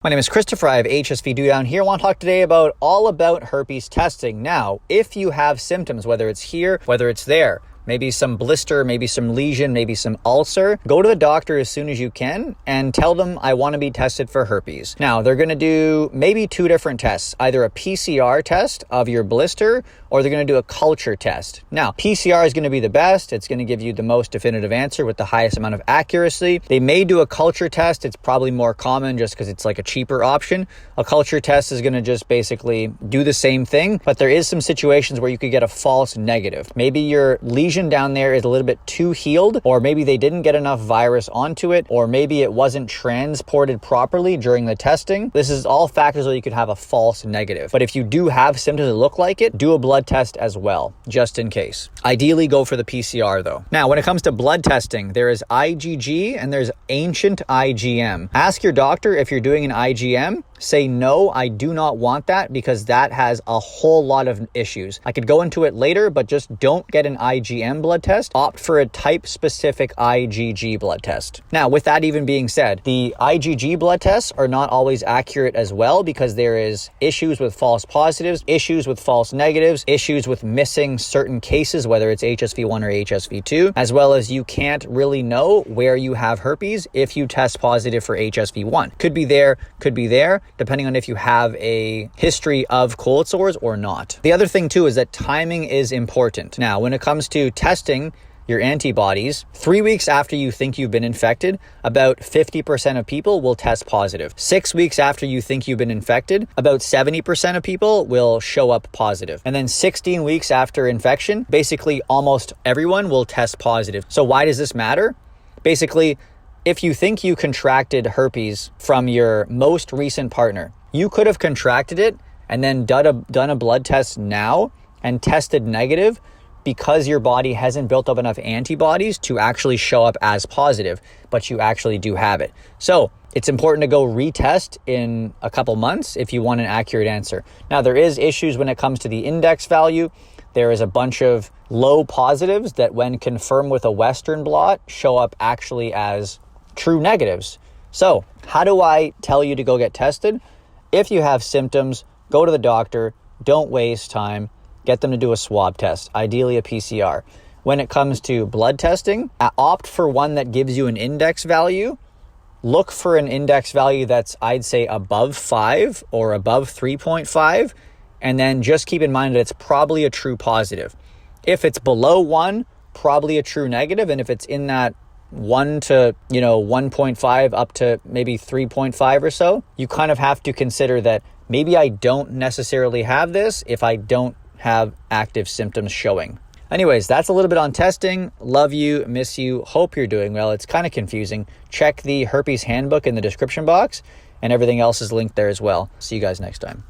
My name is Christopher. I have HSV down here. I want to talk today all about herpes testing. Now, if you have symptoms, whether it's here, whether it's there, maybe some blister, maybe some lesion, maybe some ulcer, go to the doctor as soon as you can and tell them, I want to be tested for herpes. Now, they're going to do maybe two different tests, either a PCR test of your blister or they're going to do a culture test. Now, PCR is going to be the best. It's going to give you the most definitive answer with the highest amount of accuracy. They may do a culture test. It's probably more common just because it's like a cheaper option. A culture test is going to just basically do the same thing, but there is some situations where you could get a false negative. Maybe your lesion down there is a little bit too healed, or maybe they didn't get enough virus onto it, or maybe it wasn't transported properly during the testing. This is all factors where you could have a false negative. But if you do have symptoms that look like it, do a blood test as well, just in case. Ideally, go for the PCR though. Now, when it comes to blood testing, there is IgG and there's ancient IgM. Ask your doctor if you're doing an IgM. Say, no, I do not want that because that has a whole lot of issues. I could go into it later, but just don't get an IgM blood test. Opt for a type-specific IgG blood test. Now, with that even being said, the IgG blood tests are not always accurate as well because there is issues with false positives, issues with false negatives, issues with missing certain cases, whether it's HSV1 or HSV2, as well as you can't really know where you have herpes if you test positive for HSV1. Could be there, depending on if you have a history of cold sores or not. The other thing too is that timing is important. Now, when it comes to testing your antibodies, 3 weeks after you think you've been infected, about 50% of people will test positive. 6 weeks after you think you've been infected, about 70% of people will show up positive. And then 16 weeks after infection, basically almost everyone will test positive. So why does this matter? Basically, if you think you contracted herpes from your most recent partner, you could have contracted it and then done a blood test now and tested negative because your body hasn't built up enough antibodies to actually show up as positive, but you actually do have it. So it's important to go retest in a couple months if you want an accurate answer. Now, there is issues when it comes to the index value. There is a bunch of low positives that when confirmed with a Western blot show up actually as true negatives. So how do I tell you to go get tested? If you have symptoms, go to the doctor. Don't waste time. Get them to do a swab test, ideally a PCR. When it comes to blood testing, opt for one that gives you an index value. Look for an index value that's, I'd say, above 5 or above 3.5. And then just keep in mind that it's probably a true positive. If it's below 1, probably a true negative. And if it's in that 1 to 1.5 up to maybe 3.5 or so, you kind of have to consider that maybe I don't necessarily have this if I don't have active symptoms showing. Anyways, that's a little bit on testing. Love you, miss you, hope you're doing well. It's kind of confusing. Check the herpes handbook in the description box and everything else is linked there as well. See you guys next time.